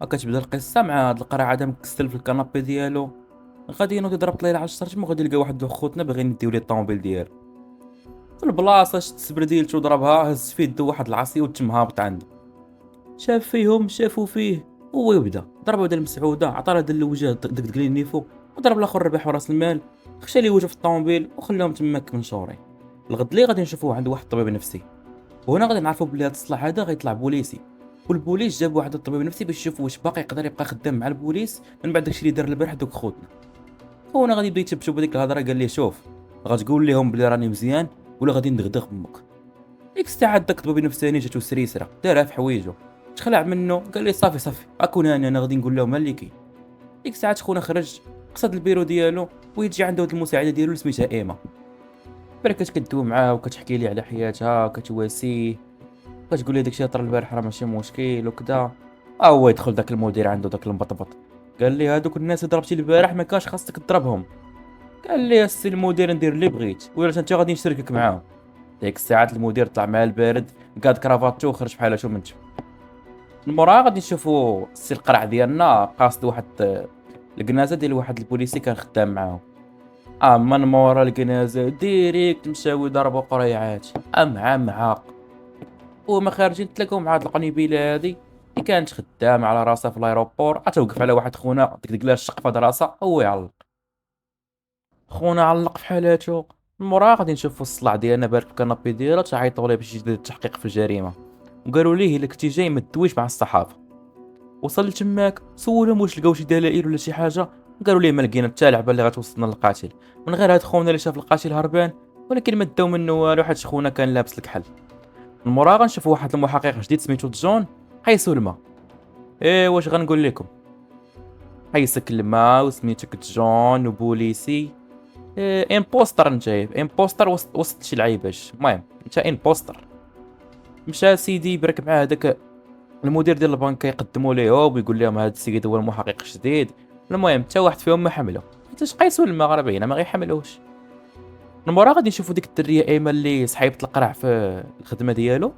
كتبدا القصه مع هاد القرع هذا مكسل في الكنابي ديالو. غادي ينوض يضرب طليله على الشرجم وغادي يلقى واحد خوتنا باغيين يديو ليه الطوموبيل ديالو. في البلاصه شت سبرديلتو ضربها، هز في يدو واحد العصي وتم هابط عنده. شاف فيهم شافوا فيه، هو يبدا ضرب هذا المسعوده، عطى هذا الوجه دق لي النيفو، وضرب الاخر ربح راس المال، خشى لي وجهه في الطوموبيل وخلاهم تماك منشورين. الغد لي غادي نشوفوه عند واحد الطبيب نفسي، وهنا غادي نعرفوا بلي هذا الصلاح هذا غيطلع بوليسي. والبوليس جاب واحد الطبيب نفسي باش يشوف واش باقي يقدر يبقى خدام مع البوليس من بعد داكشي اللي دار البارح دوك خوتنا. هنا غادي يبدا يتبشوا بهذيك الهضره، قال لي شوف، غتقول لهم بلي راني مزيان ولا غادي ندغدغ بمك. ديك الساعه داك الطبيب النفساني جاتو سريسره دارها في حوايجو، تخلع منه، قال لي صافي صافي اكون انا غادي نقول لهم اللي كاين. ديك الساعه خونا خرج، قصد البيرو ديالو ويجي عنده هاد المساعده ديالو اللي سميتها ايما. بركات كدوي معاه وكتحكي لي على حياتها وكتواسيه، كتقول لي داكشي اللي طرا البارح راه ماشي مشكل وكذا. هو يدخل داك المدير عنده داك المبطبط، قال لي هادوك الناس اللي ضربتي البارح ما كانش خاصك تضربهم. قال لي السي المدير ندير اللي بغيت، ولا انت غادي نشاركك معاهم. ديك الساعات المدير طلع مع البارد، قاد كرافاتو وخرج بحالاتو من تما. من موراها غادي نشوفوا السي القرع ديالنا قاصد واحد الكنازه ديال واحد البوليسي كان خدام معاهم. من مورا الكنازه ديريكت مشاوي ضربوا قريعات مع معاق. وما خارجين تلاقاو مع هاد القنيبيله هادي اللي كانت خدامه على راسها في الايروبور، توقف على واحد خونا ديك ديك الشق في هاد راسها، هو يعلق. خونا علق في حالاتو. من مورا غادي نشوفوا الصلاع ديالنا بارك في الكنابي ديالو، تعيطوا ليه باش يدير التحقيق في الجريمه، وقالوا ليه الا كنتي جاي ما تدويش مع الصحافه. وصل تماك سولهم واش لقاو شي دلائل ولا شي حاجه، قالوا ليه ما لقينا حتى لعبه اللي غتوصلنا للقاتل، من غير هاد خونا اللي شاف القاتل هربان، ولكن ما داو منه والو حيت خونا كان لابس الكحل. من مورا غنشوفوا واحد المحقق جديد سميتو جون، حيسو الماء. واش غنقول لكم، حيسك الماء وسميتك جون وبوليسي. امبوستر نجايب امبوستر وسط شي لعيباش، المهم انت امبوستر. مشى سيدي يبرك مع هذاك المدير ديال البنك، يقدموا ليهم ويقول لهم هذا السيد هو المحقق الجديد. المهم حتى واحد فيهم ما حمله، حيت قيسوا المغرب باينه ما غيحملوش. من مورا غادي نشوفوا ديك الدريه ايمن اللي صحيبه القرع في الخدمه ديالو،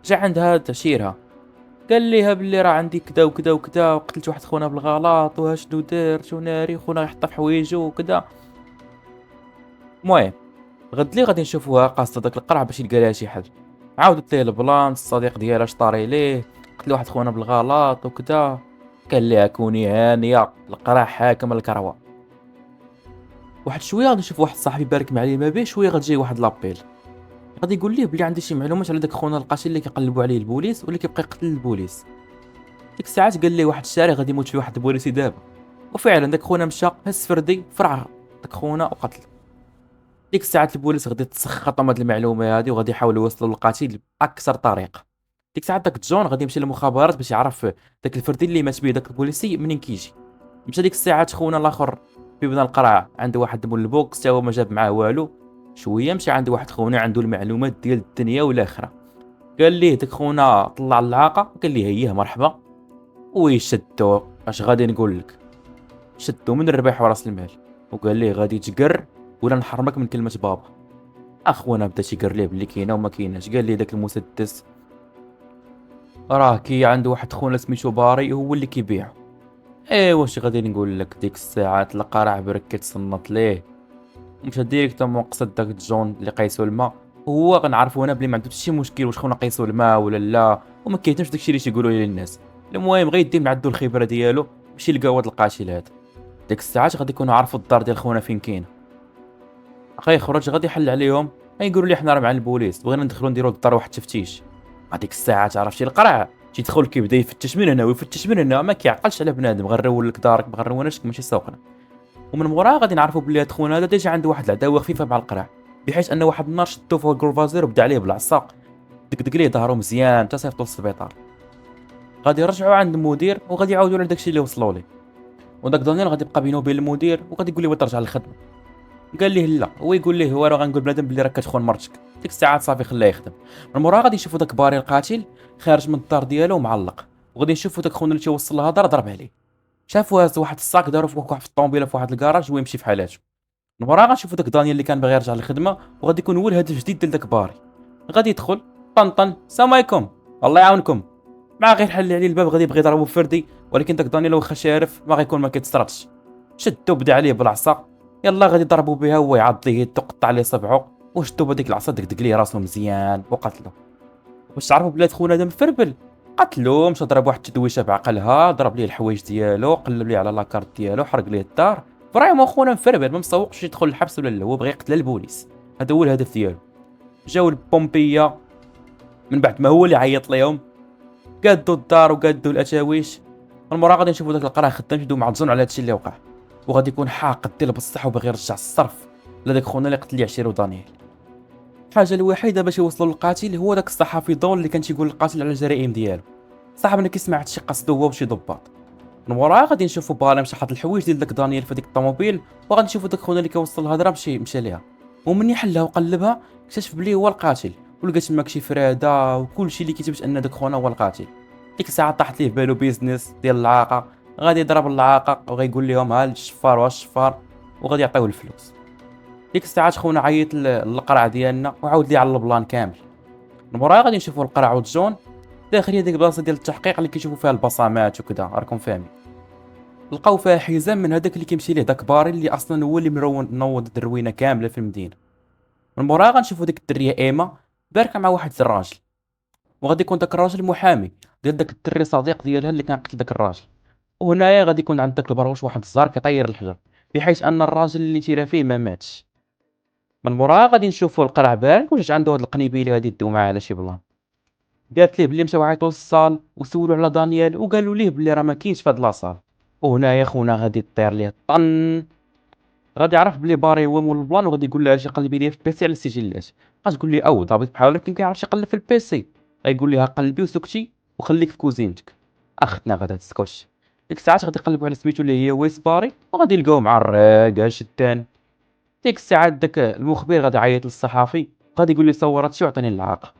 جا عندها تشيرها، قال ليها بلي راه عندي كذا وكذا وكذا، وقتلت واحد خونا بالغلط، وها شنو دار شنو ناري خونا يحطها في حوايجو وكذا. المهم غد لي غادي نشوفوها قاصده داك القرع باش يلقى لها شي حل. عاودت ليه البلان، الصديق ديالها شطاري ليه، قتل واحد خونا بالغلط وكذا. قال لها كوني هانيه، القرع حاكم الكروه. واحد شويه غادي نشوف واحد صاحبي بارك مع لي ما بيه، شويه غتجي واحد لابيل، غادي يقول ليه بلي عندي شي معلومات على داك خونا القاتل اللي كيقلبوا عليه البوليس واللي كيبقى يقتل البوليس. ديك الساعات قال لي واحد الشارع غادي يموت فيه واحد البوليسي دابا، وفعلا داك خونا مشى هز فردي فرع داك خونا وقتل. ديك الساعات البوليس غادي تسخط من هاد المعلومه هادي وغادي يحاولوا يوصلوا للقاتل باكثر طريقه. ديك الساعات داك جون غادي يمشي للمخابرات باش يعرف داك الفردي اللي مات بيه داك البوليسي منين كيجي. مشى ديك الساعات خونا الاخر في بنا القرعه عنده واحد مول البوكس، تا هو ما جاب معاه والو. شويه مشى عند واحد خونا عنده المعلومات ديال الدنيا والاخره، قال ليه داك خونا طلع العاقه، قال ليه هيه مرحبا. ويشدو اش غادي نقول لك، شدو من الرباح وراس المال، وقال ليه غادي تقر ولا نحرمك من كلمه بابا. اخونا بدا تيقر ليه بلي كاينه وما كايناش، قال ليه داك المسدس راه كي عنده واحد خونا سميتو باري هو اللي كيبيعو. واش غادي نقول لك، ديك الساعات القرع برك تصنت ليه، مشى ديريكتومون قصد داك جون اللي قيسو الماء. هو غنعرفو هنا بلي ما عندوش شي مشكل واش خونا قيسو الماء ولا لا، وما كيهتمش داكشي اللي تيقولوا ليه الناس. المهم غير يدي من عندو الخبره ديالو باش يلقاو هاد القاتل هذا. ديك الساعات غادي يكونوا عرفوا الدار ديال خونا فين كاينه، غيخرج غادي يحل عليهم، غيقولوا لي حنا راه مع البوليس بغينا ندخلوا نديروا للدار واحد التفتيش. هذيك الساعات عرفتي القرع تيدخل كيبدا يفتش من هنا ويفتش من هنا، ما كيعقلش على بنادم، غنرول لك دارك ما غنروناش ماشي سوقنا. ومن موراها غادي نعرفوا بلي هاد خونا هذا ديجا عنده واحد العداوه خفيفه مع القرع، بحيث ان واحد النهار شدو فوق الكروفازير وبدا عليه بالعصا، دقدق ليه ظهرو مزيان حتى صيفطو للسبيطار. غادي يرجعوا عند المدير وغادي يعاودوا على داكشي اللي وصلوا ليه. وداك دانيال غادي يبقى بينه وبين المدير وغادي يقول ليه بغيت ترجع للخدمه. قال ليه لا، هو يقول ليه هو راه غنقول بنادم بلي راك كتخون مرتك. ديك الساعات صافي خلاه يخدم. من مورا غادي يشوفوا داك باري القاتل خارج من الدار ديالو معلق، وغادي نشوفوا داك خونا اللي تيوصل الهضره ضرب عليه. شافوا هاز واحد الصاك داروا فوق واحد في الطوموبيله في واحد الكراج ويمشي في حالاته. من مورا غنشوفوا داك دانيال اللي كان باغي يرجع للخدمه، وغادي يكون هو الهدف الجديد ديال داك باري. غادي يدخل طن السلام عليكم الله يعاونكم، مع غير حل عليه الباب غادي يبغي يضربو فردي، ولكن داك دانيال واخا شارف ما غيكون ما كيتصرفش. شدو بدا عليه بالعصا، يلا غادي ضربوا بها هو يعض ليه يدو قطع ليه صبعو، وشدو بهاديك العصا دقدق ليه راسو مزيان وقتلو. واش تعرفوا بلاد خونا هذا مفربل؟ قتلو، مشى ضرب واحد التدويشه بعقلها، ضرب ليه الحوايج ديالو، قلب ليه على لاكارت ديالو، حرق ليه الدار. فريمون خونا مفربل، ما مسوقش يدخل الحبس ولا لا، هو بغى يقتل البوليس، هذا هو الهدف ديالو. جاو البومبيه من بعد ما هو اللي عيط ليهم، قادوا الدار وقادوا الاتاويش. من مورا غادي نشوفوا داك القرا خدام شدو معجون على هادشي اللي وقع، وغادي يكون حاقد ديال بصح وباغي يرجع الصرف لهداك خونا اللي قتل يعشيرو دانيال. الحاجه الوحيده باش يوصلوا للقاتل هو داك الصحفي دون اللي كان تيقول للقاتل على الجرائم ديالو. صاحبنا كيسمع هادشي قصدو هو وشي ضباط. من موراها غادي نشوفوا بالي مشى حط الحوايج ديال داك دانيال في ديك الطوموبيل، وغادي نشوفوا داك خونا اللي كيوصل الهضره مشى ليها، ومن يحلها وقلبها اكتشف بلي هو القاتل، ولقى تماك شي فرادة وكلشي اللي كيثبت ان داك خونا هو القاتل. ديك الساعه طاحت ليه بالو بيزنس ديال العاقه، غادي يضرب العاقه وغيقول لهم ها الشفار والشفار، وغادي يعطيوه الفلوس. ديك الساعات خونا عيط للقرع ديالنا وعاود ليه على البلان كامل. من موراها غادي نشوفوا القرع وجون داخل ديك البلاصه ديال التحقيق اللي كيشوفوا فيها البصمات وكذا، راكم فاهمين. لقاو فيها حزام من هذاك اللي كيمشي ليه داك باري اللي اصلا هو اللي نوض الروينه كامله في المدينه. من موراها غنشوفوا ديك الدريه ايما باركه مع واحد الراجل، وغادي يكون داك الراجل محامي ديال داك الدري صديق ديالها اللي كان قتل داك الراجل. وهنايا غادي يكون عند داك البروش واحد الزهر كيطير الحجر، بحيث ان الراجل اللي تيرا فيه ما ماتش. من موراها غادي نشوفوا القرع بارك وجات عنده هاد القنيبيله غادي يديو معاه على شي بلان. قالت ليه بلي مشاو عيطوا للصال وسولوا على دانيال وقالوا ليه بلي راه ما كاينش في هاد لاصال. وهنايا خونا غادي طير ليه طن، غادي يعرف بلي باري هو مول البلان، وغادي يقول لها اجي قلبي لي في البيسي على السجلات. غتقول لي او ضابط بحال يمكن كيعرفش يقلب في البيسي، غيقول لها قلبي وسكتي وخليك في كوزينتك. اختنا غادا تسكتش. ديك الساعات غادي يقلبوا على سميتو اللي هي ويس باري، وغادي يلقاو مع الراكع شدان. ديك الساعات داك المخبر غادي يعيط للصحافي، غادي يقول لي صور هادشي وعطيني العاق.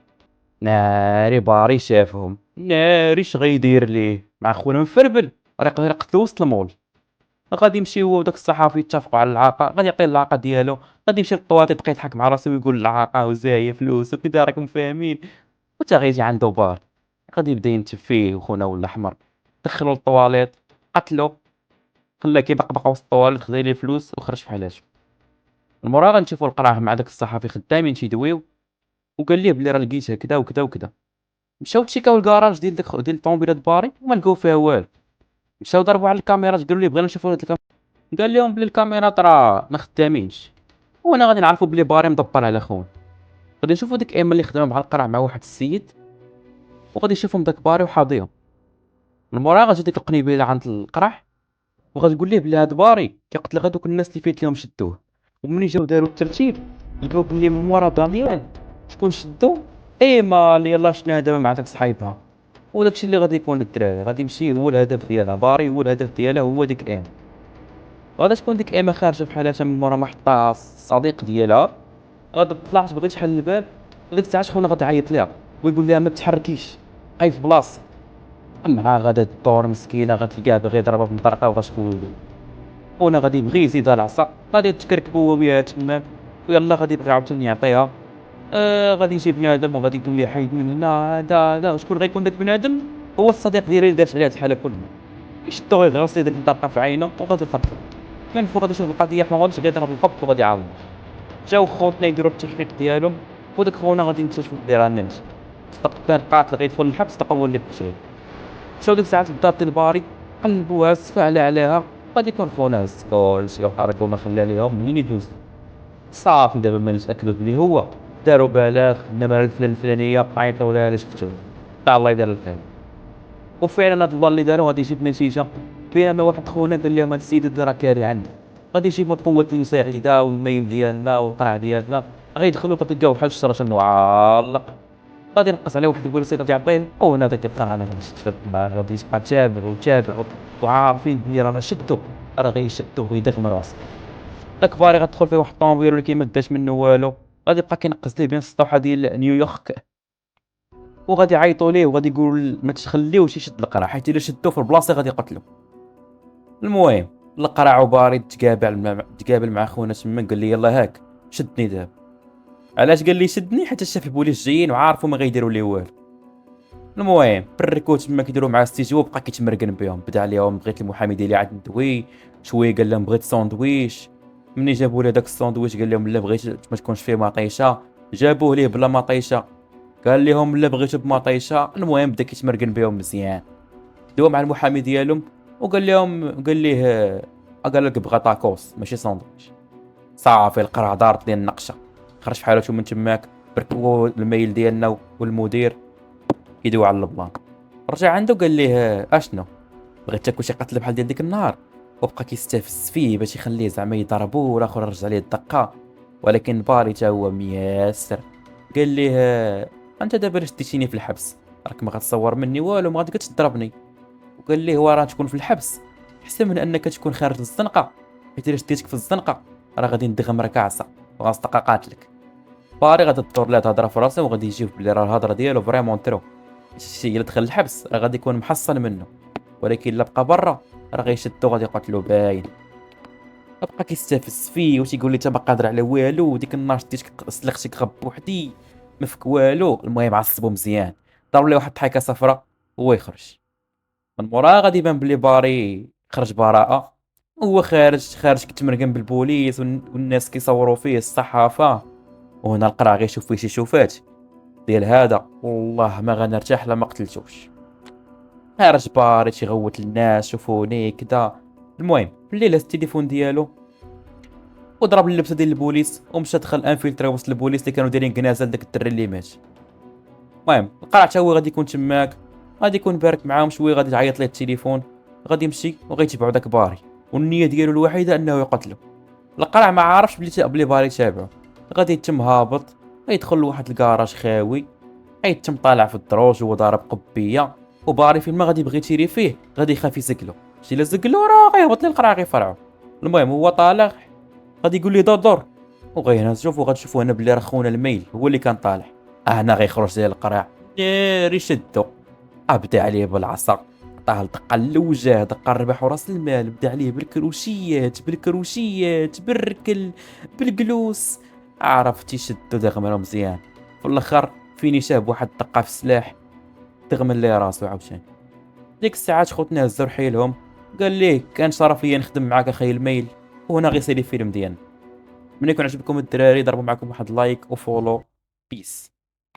ناري باري شافهم، ناري اش غيدير ليه مع خونا مفربل، راه يقدر يقتلو وسط المول. غادي يمشي هو وداك الصحافي يتفقوا على العاقه، غادي يعطيه العاقه ديالو، غادي يمشي للطوات يبقى يضحك مع راسو ويقول العاقه وزاهيه فلوس وكذا راكم فاهمين. وتا غيجي عنده بار، غادي يبدا ينتف فيه وخونا ولا حمر. دخلو للطواليت، قتلو، خلاه كيبقبق وسط الطواليت، خدا ليه الفلوس وخرج في حالاته. المورا غنشوفو القراه مع داك الصحافي خدامين تيدويو، وقال ليه بلي راه لقيت كذا وكذا وكذا. مشاو تشيكاو الكراج ديال الطوموبيلات باري وما لقاو فيها والو. مشاو ضربوا على الكاميرات قالوا لي بغينا نشوفوا هاد الكاميرا، قال لهم بلي الكاميرات راه ما خدامينش. وانا غادي نعرفوا بلي باري مدبر على خونا. غادي نشوفوا ديك ايما اللي خدامه مع القرع مع واحد السيد، وغادي يشوفهم داك باري وحاضيهم. من موراها غتجي ديك القنيبيله عند القرع، وغادي تقول ليه بلي هاد باري كيقتل غير دوك الناس اللي فايت لهم شدوه. ومنين جاو داروا الترتيب لقاو بلي من مورا دانيال شكون شدو؟ ايما اللي يلاه شفناها دابا مع داك صحيبها. وداكشي اللي غادي يكون للدراري، غادي يمشي هو الهدف ديالها، باري هو الهدف ديالها هو ديك ايما. غادا تكون ديك ايما خارجه بحالاتها من مورا ما حطها الصديق ديالها، غادا تطلع تبغي تحل الباب. ديك الساعه شكون غادي يعيط ليها ويقول لها ما تحركيش بقاي في بلاصتك. اما غادا الدور مسكينه غتلقاه باغي يضربها بمطرقه وغتقول خونا غادي يبغي يزيدها العصا، غادي تكركب هو وياها تماك، ويلا غادي يبغي عاوتاني يعطيها. غادي يجي بنادم وغادي يقول لي حيد من هنا، هذا شكون غيكون داك بنادم؟ هو الصديق ديالي اللي دارت عليه هاد الحاله كلها. يشدو يغرس ليه ديك الطرقه في عينه وغادي يخرج. كان فوق غادي يشوف القضيه ما غاديش غير يضرب الخبط وغادي يعاود. جاو خوتنا يديروا التحقيق ديالهم، وداك خونا غادي نكتشفوا بلي راه نمت. كان قاتل غيدخل الحبس تا هو اللي قتل. مشاو ديك الساعات للدار ديال باري، قلبوها سفعل عليها، غادي يكون خونا هز كلشي وحرق وما خلى ليهم منين يدوز. صافي دابا ما نتاكدوا بلي هو، داروا بلاغ النمره الفلانيه عيطوا لها علاش قتلو، تا الله يدير الخير. وفعلا هاد الله اللي دارو غادي يجيب نتيجه، بينما واحد خونا قال لهم هاد السيد هذا راه كاري عندي، غادي يجيب القوة المساعدة والميل ديالنا والقرع ديالنا، غيدخلوا غادي تلقاو بحال الشجرة معلق. غادي ينقص عليه واحد البوليسي غادي يعطيه، وهنا غادي يبقى انا غادي يبقى تابع وتابع وعارفين بلي رانا شدو، راه غيشدو ويدخل من راسو. داك باري غتدخل فيه واحد الطوموبيل ولكن ما داش منه والو، غادي يبقى كينقص ليه بين السطوحه ديال نيويورك، وغادي يعيطوا ليه وغادي يقول ما تخليوش يشد القرع حيت الا شدوه في البلاصه غادي يقتلو. المهم القرع وباري تقابل مع خونا تما، قال لي يلا هاك شدني دابا. علاش قال لي شدني؟ حيت شاف البوليس جايين وعارفوا ما غيديروا ليه والو. المهم بركو تما كيديروا معاه ستيجيو، بقى كيتمرقن بهم، بدا عليهم بغيت المحامي ديالي عاد ندوي شويه، قال لهم بغيت ساندويش. ملي جابوا له داك الساندويش قال لهم لا بغيت ما تكونش فيه مطيشه، جابوه ليه بلا مطيشه، قال لهم لا بغيتو بمطيشه. المهم بدا كيتمرقن بهم مزيان، دوا مع المحامي ديالهم وقال لهم قال ليه قال لك بغا طاكوس ماشي ساندويش. صافي القرع دارت ليه النقشه، خرج في حالته من تماك. بركبوا الميل ديالنا والمدير كيدوي على البلان. رجع عنده قال ليه اشنو بغيت تاكل شي قتل بحال ديال ديك النهار، وبقى كيستفز فيه باش يخليه زعما يضربو، والاخر رجع ليه الدقه. ولكن باري تا هو مياسر، قال ليه انت دابا علاش ديتيني في الحبس، راك ما غتصور مني والو، ما غاديش تضربني. وقال ليه هو راه تكون في الحبس احسن من انك تكون خارج الزنقه، حيت الا شديتك في الزنقه راه غادي ندغم ركعصه وغنصدق قاتلك. باري غادي تدور ليه تهضر في راسه، وغادي يجيب بلي راه الهضره ديالو فريمون ترو. شي الا دخل الحبس راه غادي يكون محصن منه، ولكن الا بقى برا راه غيشدو غادي يقتلو باين. بقى كيستفز فيه وتيقول لي تا ما قادر على والو، وديك النهار شديتك سلختك غب بوحدي ما فيك والو. المهم عصبو مزيان، ضرب ليه واحد الضحكه صفراء وهو يخرج. من موراها غادي يبان بلي باري خرج براءة. هو خارج كيتمرقن بالبوليس والناس كيصوروا فيه الصحافة. وهنا القرع غيشوف فيه شي شوفات ديال هذا، والله ما غنرتاح لما قتلتوش. خارج باري تيغوت للناس شوفوني كدا. المهم الليل هز التليفون ديالو وضرب اللبسه ديال البوليس ومشى دخل انفلترا وسط البوليس اللي كانوا دايرين كنازه لداك الدري اللي مات. المهم القرع تا هو غادي يكون تماك، غادي يكون بارك معاهم شويه، غادي تعيط ليه التليفون، غادي يمشي وغيتبعو داك باري، والنيه ديالو الوحيده انه يقتلو. القرع ما عارفش بلي باري تابعو. غادي يتم هابط، غيدخل لواحد الكراج خاوي، غيتم طالع في الدروج وهو ضارب قبيه. وباري فين ما غادي يبغي يتيري فيه غادي يخاف يسقلو، شي لا زقلو راه غيهبط ليه القرع غيفرعو. المهم هو طالع غادي يقول لي دور دور، وغيهز شوفو غتشوفو هنا بلي راه خونا الميل هو اللي كان طالع. هنا غيخرج ديال القرع ناري شدو، بدا عليه بالعصا، عطاه الدقه الوجه، دقه الربح وراس المال، بدا عليه بالكروشيات بالكروشيات بالركل بالجلوس، عرفتي شدو دغمرو مزيان. في الاخر فيني شاب واحد دقه في السلاح دغمن ليه راسو عاوتاني. ديك الساعات خوتنا هزو رحيلهم، قال ليه كان شرف ليا نخدم معاك اخي الميل، وهنا غيسالي الفيلم ديالنا. من يكون عجبكم الدراري ضربوا معكم واحد لايك وفولو. بيس.